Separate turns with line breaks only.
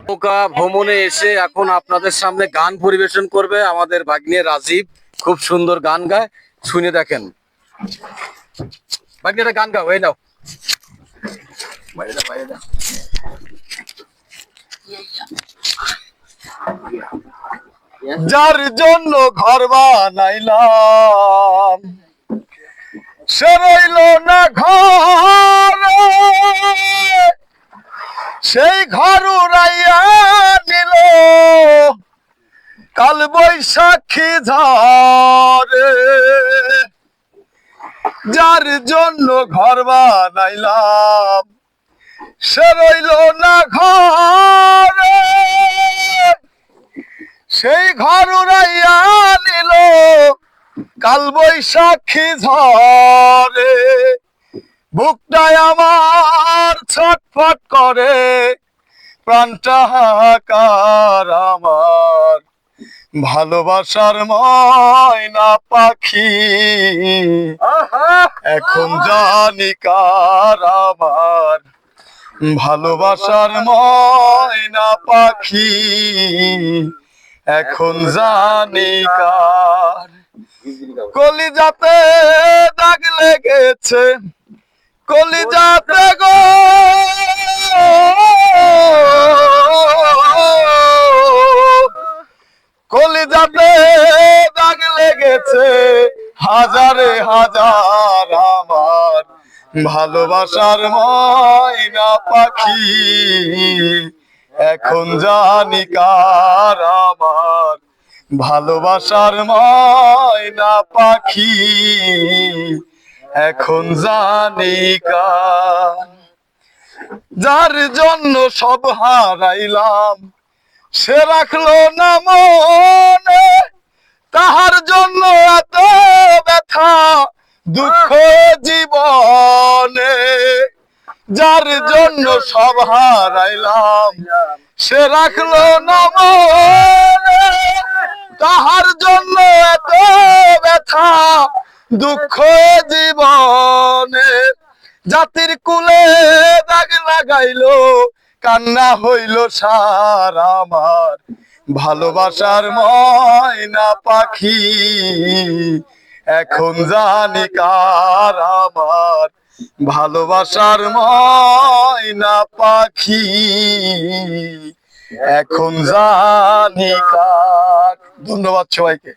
নৌকা ভ্রমণে এসে এখন আপনাদের সামনে গান পরিবেশন করবে আমাদের ভাগ্নে রাজীব। খুব সুন্দর গান গায়, শুনে দেখেন। ভাগ্নেটা গান গাও, এই নাও। যার জন্য ঘর বানাইলাম সে রইল না ঘর, সেই ঘর উড়াইয়া নিল কাল বৈশাখী ঝড়ে। যার জন্য ঘর বানাইলাম সে রইল না ঘর, সেই ঘর উড়াইয়া নিল কাল বৈশাখী ঝড়ে। বুকটায় আমার ছটফট করে, প্রাণটা হাহাকার আমার, ভালোবাসার ময়না পাখি এখন জানি কার আমার, ভালোবাসার ময়না পাখি এখন জানি কার। কলিজাতে দাগ লেগেছে, কলিজাতে গো কলিজাতে দাগ লেগেছে হাজারে হাজার আমার, ভালোবাসার ময়না পাখি এখন জানি কার আমার, ভালোবাসার ময়না পাখি এখন জানি কার। যার জন্য সব হারাইলাম সে রাখলো না মনে, তাহার জন্য এত ব্যথা দুঃখ জীবনে। যার জন্য সব হারাইলাম সে রাখলো না মনে, তাহার জন্য এত ব্যথা দুঃখ জীবনে। জাতির কুলে দাগ লাগাইলো কান্না হইল সার আমার, ভালোবাসার ময়না পাখি এখন জানি কার আমার, ভালোবাসার ময়না পাখি এখন জানি কার। ধন্যবাদ সবাইকে।